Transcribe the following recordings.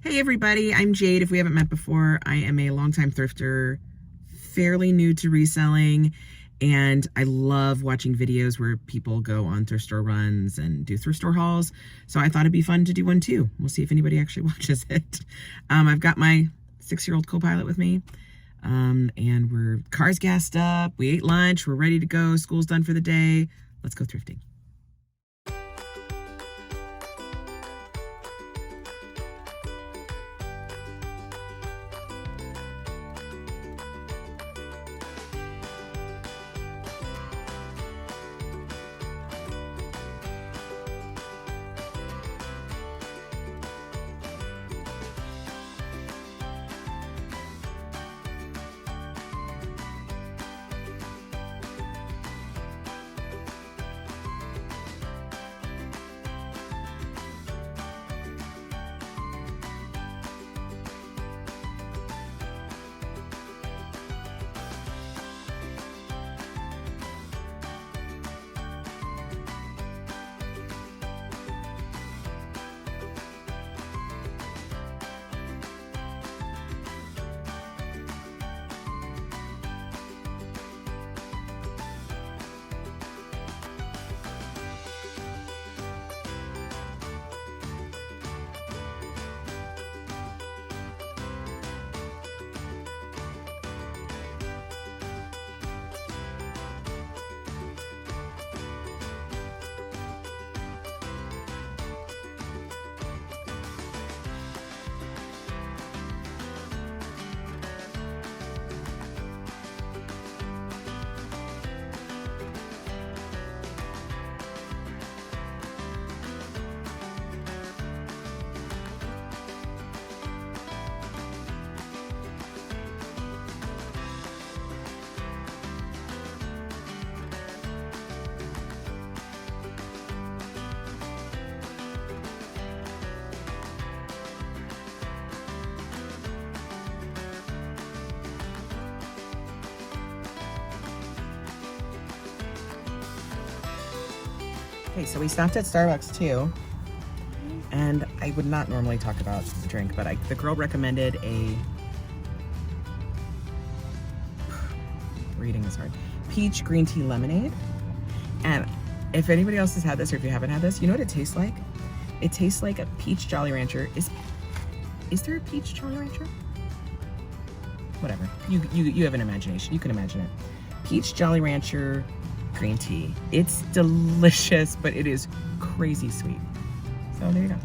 Hey everybody, I'm Jade. If we haven't met before, I am a longtime thrifter, fairly new to reselling, and I love watching videos where people go on thrift store runs and do thrift store hauls. So I thought it'd be fun to do one too. We'll see if anybody actually watches it. I've got my 6-year-old co-pilot with me, and we're car's gassed up. We ate lunch. We're ready to go. School's done for the day. Let's go thrifting. Okay, so we stopped at Starbucks too, and I would not normally talk about the drink, but the girl recommended reading is hard, peach green tea lemonade. And if anybody else has had this, or if you haven't had this, you know what it tastes like? It tastes like a peach Jolly Rancher. Is there a peach Jolly Rancher? Whatever, you have an imagination, you can imagine it. Peach Jolly Rancher green tea. It's delicious, but it is crazy sweet. So there you go.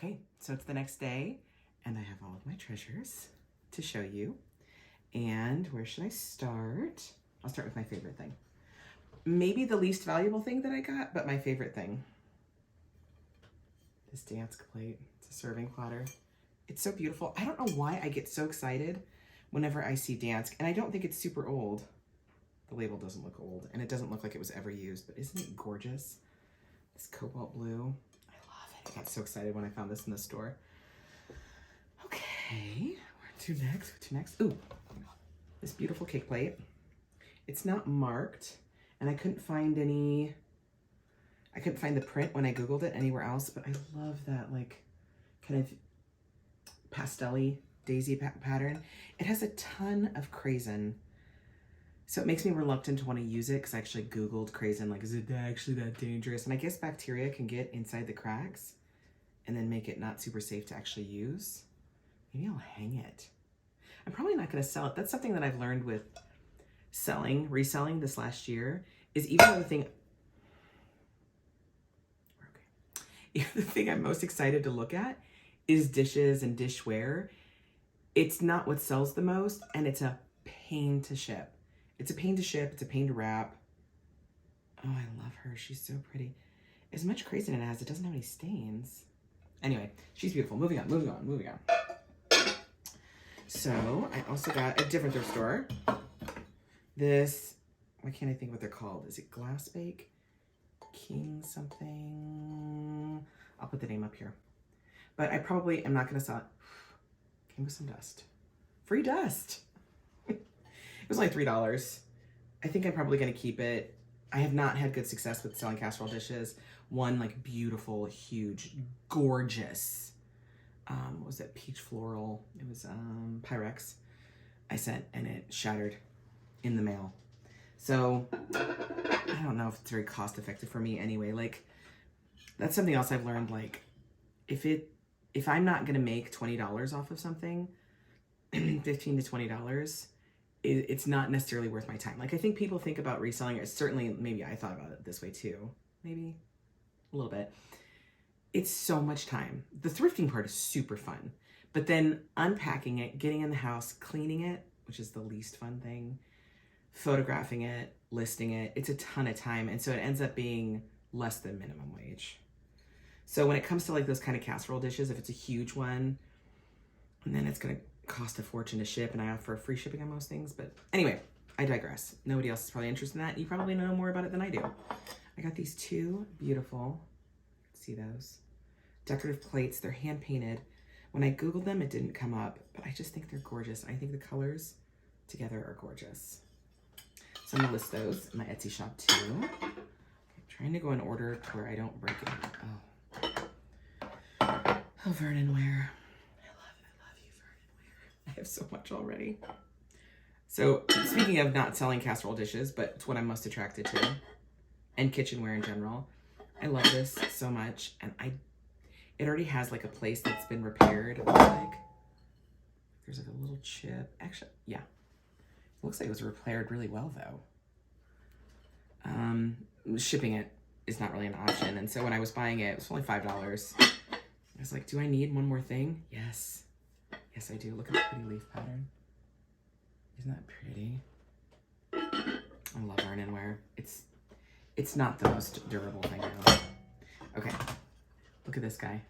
Okay, so it's the next day and I have all of my treasures to show you. And where should I start? I'll start with my favorite thing. Maybe the least valuable thing that I got, but my favorite thing. This dance plate. It's a serving platter. It's so beautiful. I don't know why I get so excited whenever I see dance, and I don't think it's super old. The label doesn't look old, and it doesn't look like it was ever used, but isn't it gorgeous? This cobalt blue. I love it. I got so excited when I found this in the store. Okay, where to next? Where to next? Ooh, this beautiful cake plate. It's not marked, and I couldn't find the print when I Googled it anywhere else, but I love that like kind of pastel-y daisy pattern. It has a ton of craisin, so it makes me reluctant to want to use it because I actually Googled craisin, like, is it actually that dangerous? And I guess bacteria can get inside the cracks and then make it not super safe to actually use. Maybe I'll hang it. I'm probably not going to sell it. That's something that I've learned with reselling this last year, is even though the thing I'm most excited to look at is dishes and dishware. It's not what sells the most, and it's a pain to ship. It's a pain to ship, it's a pain to wrap. Oh, I love her. She's so pretty. As much craisin it has, it doesn't have any stains. Anyway, she's beautiful. Moving on, moving on, moving on. So I also got a different thrift store. This, why can't I think what they're called? Is it Glass Bake? King something. I'll put the name up here. But I probably am not going to sell it. Came with some dust. Free dust. It was only $3. I think I'm probably going to keep it. I have not had good success with selling casserole dishes. One like beautiful, huge, gorgeous, what was it? Peach floral. It was Pyrex I sent, and it shattered in the mail. So I don't know if it's very cost effective for me anyway. Like, that's something else I've learned. Like, if I'm not gonna make $20 off of something, $15 to $20, it's not necessarily worth my time. Like, I think people think about reselling it. Certainly, maybe I thought about it this way too. Maybe a little bit. It's so much time. The thrifting part is super fun, but then unpacking it, getting in the house, cleaning it, which is the least fun thing, photographing it, listing it, it's a ton of time. And so it ends up being less than minimum wage. So when it comes to like those kind of casserole dishes, if it's a huge one, and then it's gonna cost a fortune to ship, and I offer free shipping on most things. But anyway, I digress. Nobody else is probably interested in that. You probably know more about it than I do. I got these two beautiful, see those? Decorative plates. They're hand painted. When I Googled them, it didn't come up, but I just think they're gorgeous. I think the colors together are gorgeous. So I'm gonna list those in my Etsy shop too. I'm trying to go in order to where I don't break it. Oh, Vernon Ware. I love you, Vernon Ware. I have so much already. So speaking of not selling casserole dishes, but it's what I'm most attracted to, and kitchenware in general. I love this so much, and it already has like a place that's been repaired. It looks like there's like a little chip. Actually, yeah, it looks like it was repaired really well though. Shipping it is not really an option, and so when I was buying it, it was only $5. I was like, do I need one more thing? Yes, yes I do. Look at the pretty leaf pattern. Isn't that pretty? I love Vernon Ware. It's not the most durable thing though. Okay, look at this guy.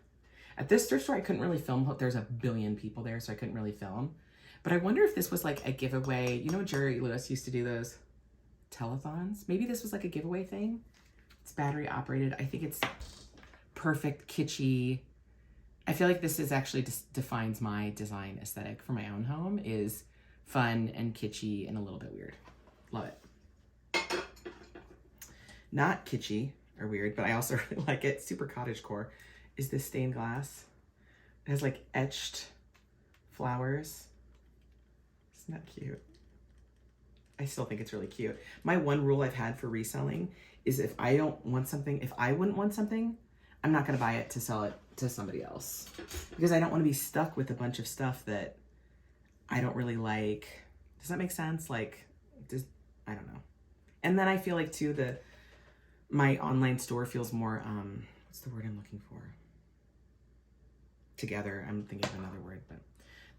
At this thrift store, I couldn't really film. There's a billion people there, so I couldn't really film. But I wonder if this was like a giveaway. You know, Jerry Lewis used to do those telethons. Maybe this was like a giveaway thing. It's battery operated. I think it's perfect, kitschy. I feel like this is actually defines my design aesthetic for my own home, is fun and kitschy and a little bit weird. Love it. Not kitschy or weird, but I also really like it. Super cottagecore is this stained glass. It has like etched flowers. Isn't that cute? I still think it's really cute. My one rule I've had for reselling is if I wouldn't want something, I'm not gonna buy it to sell it to somebody else, because I don't want to be stuck with a bunch of stuff that I don't really like. Does that make sense? Like, I don't know. And then I feel like too, my online store feels more, what's the word I'm looking for? together. I'm thinking of another word, but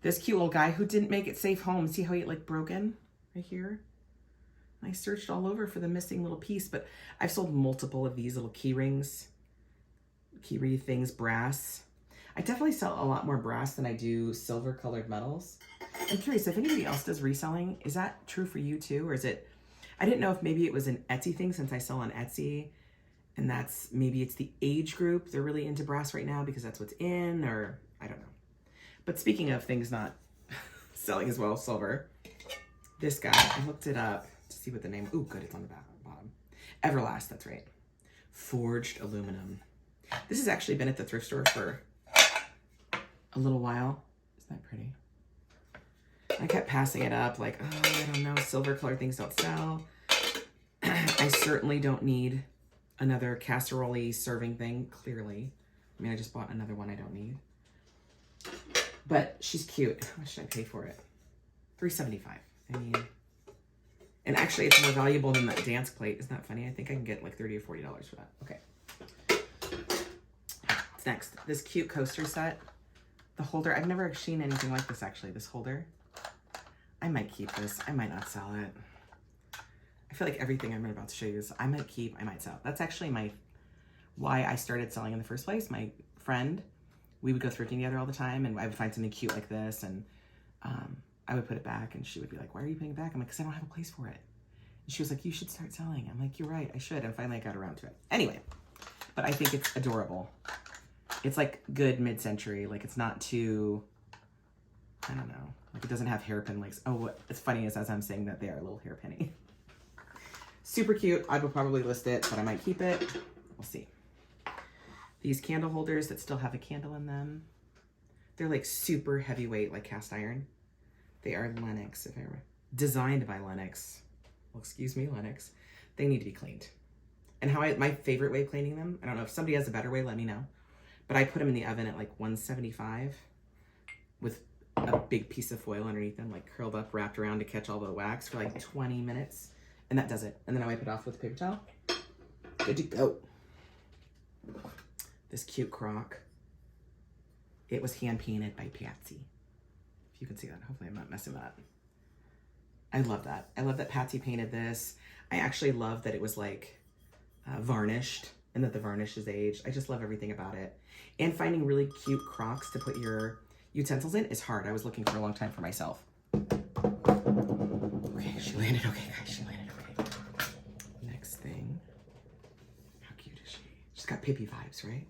this cute little guy who didn't make it safe home. See how he like broken right here? I searched all over for the missing little piece, but I've sold multiple of these little key rings, key ring things, brass. I definitely sell a lot more brass than I do silver colored metals. I'm curious if anybody else does reselling. Is that true for you too? Or is it, I didn't know if maybe it was an Etsy thing since I sell on Etsy, and that's, maybe it's the age group. They're really into brass right now because that's what's in, or I don't know. But speaking of things not selling as well, silver, this guy, I looked it up to see what the name, ooh, good, it's on the bottom. Everlast, that's right. Forged aluminum. This has actually been at the thrift store for a little while. Isn't that pretty? I kept passing it up like, oh, I don't know, silver colored things don't sell. I certainly don't need another casserole serving thing, clearly. I mean, I just bought another one I don't need. But she's cute. How much should I pay for it? $3.75. I mean, and actually it's more valuable than that dance plate. Isn't that funny? I think I can get like $30 or $40 for that. Okay. What's next? This cute coaster set. The holder. I've never seen anything like this actually. This holder. I might keep this. I might not sell it. I feel like everything I'm about to show you is I might keep, I might sell. That's actually why I started selling in the first place. My friend, we would go thrifting together all the time, and I would find something cute like this, and I would put it back, and she would be like, why are you putting it back? I'm like, because I don't have a place for it. And she was like, you should start selling. I'm like, you're right, I should. And finally I got around to it. Anyway, but I think it's adorable. It's like good mid-century. Like it's not too, I don't know. Like it doesn't have hairpin legs. Oh, what's funny is as I'm saying that they are a little hairpinny. Super cute. I will probably list it, but I might keep it. We'll see. These candle holders that still have a candle in them. They're like super heavyweight, like cast iron. They are Lennox, if I remember. Designed by Lennox. Well, excuse me, Lennox. They need to be cleaned. And my favorite way of cleaning them, I don't know, if somebody has a better way, let me know. But I put them in the oven at like 175 with a big piece of foil underneath them, like curled up, wrapped around to catch all the wax for like 20 minutes. And that does it. And then I wipe it off with a paper towel. Good to go. This cute crock. It was hand painted by Patsy. If you can see that. Hopefully I'm not messing that up. I love that. I love that Patsy painted this. I actually love that it was like varnished and that the varnish is aged. I just love everything about it. And finding really cute crocks to put your utensils in is hard. I was looking for a long time for myself. Okay, she landed okay, guys. She landed okay. Next thing. How cute is she? She's got Pippi vibes, right?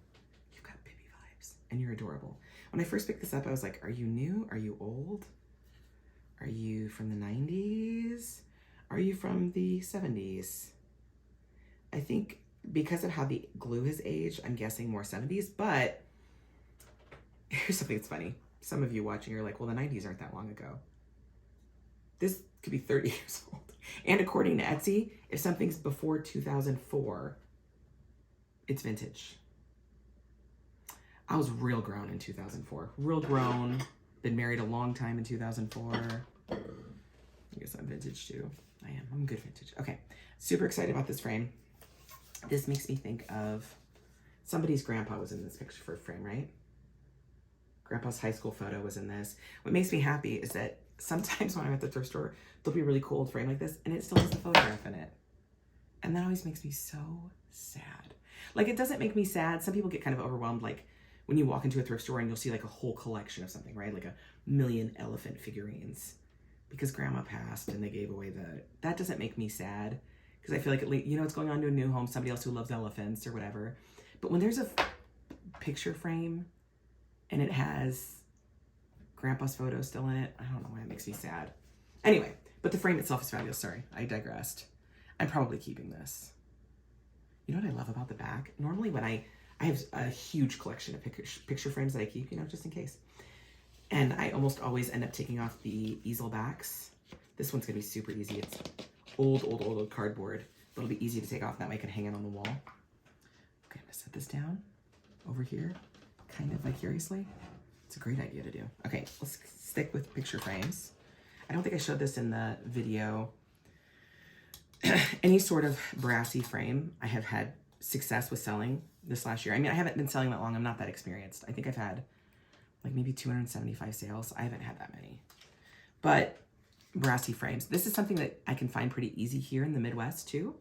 You've got Pippi vibes. And you're adorable. When I first picked this up, I was like, are you new? Are you old? Are you from the 90s? Are you from the 70s? I think because of how the glue has aged, I'm guessing more 70s, but here's something that's funny. Some of you watching are like, well, the 90s aren't that long ago. This could be 30 years old. And according to Etsy, if something's before 2004, it's vintage. I was real grown in 2004. Real grown. Been married a long time in 2004. I guess I'm vintage too. I am. I'm good vintage. Okay. Super excited about this frame. This makes me think of somebody's grandpa was in this picture for a frame, right? Grandpa's high school photo was in this. What makes me happy is that sometimes when I'm at the thrift store, there'll be a really cool old frame like this and it still has the photograph in it. And that always makes me so sad. Like, it doesn't make me sad. Some people get kind of overwhelmed, like when you walk into a thrift store and you'll see like a whole collection of something, right? Like 1,000,000 elephant figurines because grandma passed and they gave away that doesn't make me sad because I feel like, it's going on to a new home, somebody else who loves elephants or whatever. But when there's a picture frame and it has grandpa's photo still in it, I don't know why it makes me sad. Anyway, but the frame itself is fabulous. Sorry, I digressed. I'm probably keeping this. You know what I love about the back? Normally when I have a huge collection of picture frames that I keep, just in case. And I almost always end up taking off the easel backs. This one's gonna be super easy. It's old cardboard, but it'll be easy to take off. That way I can hang it on the wall. Okay, I'm gonna set this down over here, kind of vicariously. It's a great idea to do. Okay, let's stick with picture frames. I don't think I showed this in the video. Any sort of brassy frame I have had success with selling this last year. I mean, I haven't been selling that long. I'm not that experienced. I think I've had like maybe 275 sales. I haven't had that many. But brassy frames. This is something that I can find pretty easy here in the Midwest too.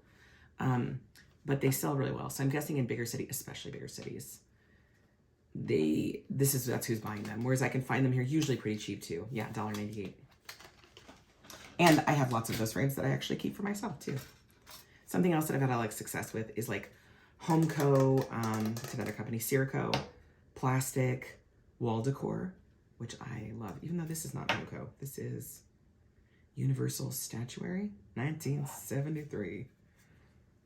But they sell really well. So I'm guessing in bigger cities, especially bigger cities, that's who's buying them. Whereas I can find them here usually pretty cheap too. Yeah, $1.98. And I have lots of those frames that I actually keep for myself too. Something else that I've had a lot of success with is like Homeco, it's another company, Cerakote, plastic, wall decor, which I love. Even though this is not Homeco, this is Universal Statuary, 1973.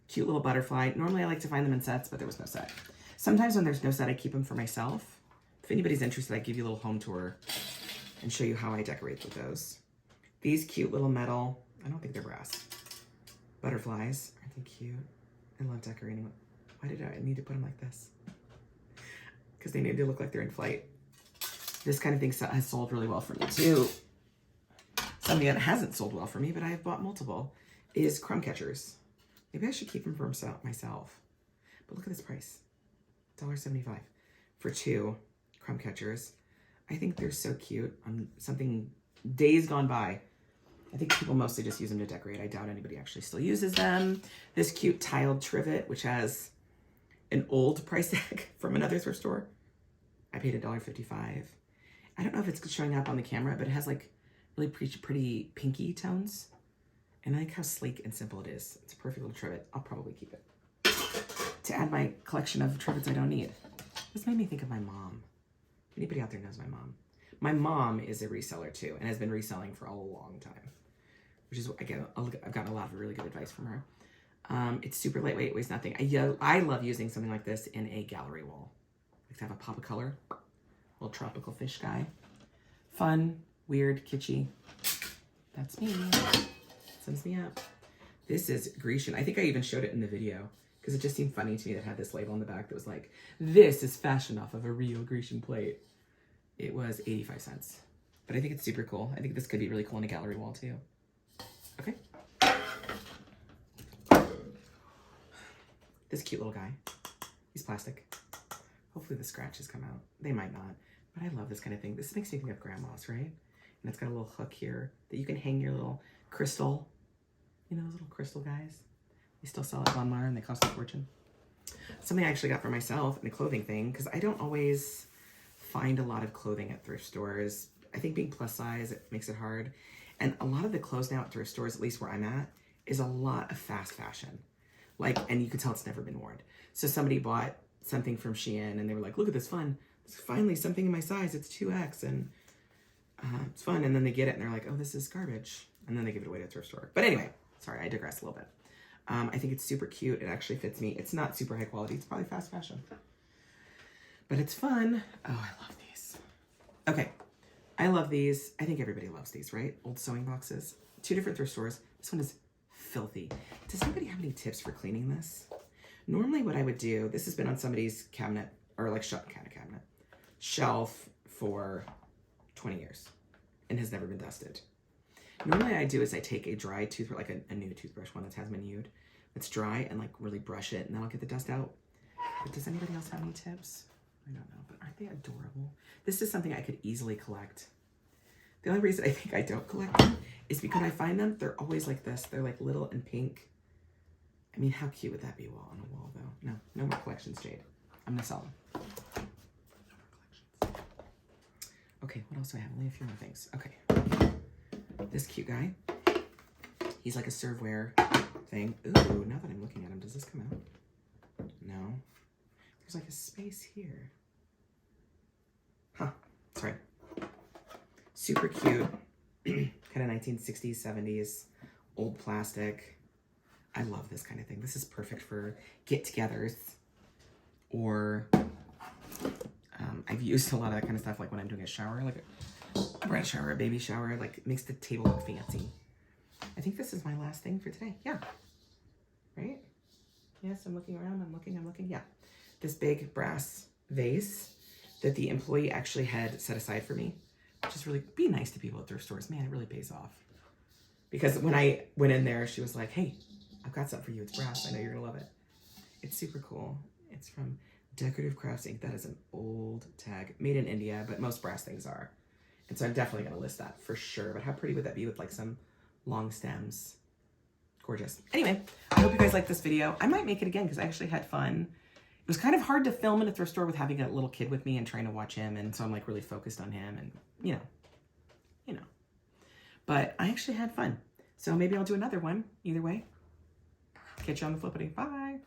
Cute little butterfly. Normally I like to find them in sets, but there was no set. Sometimes when there's no set, I keep them for myself. If anybody's interested, I give you a little home tour and show you how I decorate with those. These cute little metal, I don't think they're brass, butterflies. Aren't they cute? I love decorating them. Why did I need to put them like this? Because they need to look like they're in flight. This kind of thing has sold really well for me too. Something that hasn't sold well for me, but I have bought multiple, is crumb catchers. Maybe I should keep them for myself. But look at this price, $1.75 for 2 crumb catchers. I think they're so cute. Something days gone by, I think people mostly just use them to decorate. I doubt anybody actually still uses them. This cute tiled trivet, which has an old price tag from another thrift store. I paid $1.55. I don't know if it's showing up on the camera, but it has like really pretty pinky tones. And I like how sleek and simple it is. It's a perfect little trivet. I'll probably keep it to add my collection of trivets I don't need. This made me think of my mom. Anybody out there knows my mom? My mom is a reseller too, and has been reselling for a long time, which is, again, I've gotten a lot of really good advice from her. It's super lightweight, weighs nothing. I love using something like this in a gallery wall. I like to have a pop of color, little tropical fish guy. Fun, weird, kitschy. That's me. Sums me up. This is Grecian. I think I even showed it in the video because it just seemed funny to me that had this label on the back that was like, this is fashion off of a real Grecian plate. It was 85 cents. But I think it's super cool. I think this could be really cool in a gallery wall too. Okay. This cute little guy. He's plastic. Hopefully the scratches come out. They might not. But I love this kind of thing. This makes me think of grandma's, right? And it's got a little hook here that you can hang your little crystal. You know those little crystal guys? They still sell at Von Maur and they cost a fortune. Something I actually got for myself in a clothing thing, because I don't always find a lot of clothing at thrift stores. I think being plus size, it makes it hard. And a lot of the clothes now at thrift stores, at least where I'm at, is a lot of fast fashion. Like, and you can tell it's never been worn. So somebody bought something from Shein and they were like, look at this fun. It's finally something in my size. It's 2X and it's fun. And then they get it and they're like, oh, this is garbage. And then they give it away to a thrift store. But anyway, sorry, I digress a little bit. I think it's super cute. It actually fits me. It's not super high quality. It's probably fast fashion. But it's fun. Oh, I love these. Okay. I love these. I think everybody loves these, right? Old sewing boxes. 2 different thrift stores. This one is filthy. Does anybody have any tips for cleaning this? Normally what I would do, this has been on somebody's cabinet, or like shelf for 20 years and has never been dusted. Normally I do is I take a dry toothbrush, like a new toothbrush, one that has manured, that's dry, and like really brush it, and then I'll get the dust out. But does anybody else have any tips? I don't know, but aren't they adorable? This is something I could easily collect. The only reason I think I don't collect them is because I find them, they're always like this. They're like little and pink. I mean, how cute would that be on a wall though? No more collections, Jade. I'm gonna sell them. No more collections. Okay, what else do I have? Only a few more things. Okay. This cute guy. He's like a serveware thing. Ooh, now that I'm looking at him, does this come out? No. There's like a space here. Huh, that's right. Super cute. Kind of 1960s, 70s, old plastic. I love this kind of thing. This is perfect for get-togethers, or I've used a lot of that kind of stuff like when I'm doing a shower, like a bridal shower, a baby shower, like it makes the table look fancy. I think this is my last thing for today. Yeah. Right? Yes, I'm looking around. I'm looking. Yeah. This big brass vase that the employee actually had set aside for me. Just really be nice to people at thrift stores. Man, it really pays off. Because when I went in there, she was like, hey, I've got something for you. It's brass. I know you're going to love it. It's super cool. It's from Decorative crafts ink. That is an old tag. Made in India, but most brass things are. And so I'm definitely going to list that for sure. But how pretty would that be with like some long stems? Gorgeous. Anyway, I hope you guys liked this video. I might make it again because I actually had fun. It was kind of hard to film in a thrift store with having a little kid with me and trying to watch him. And so I'm like really focused on him and, you know. But I actually had fun. So maybe I'll do another one. Either way. Catch you on the flippity. Bye.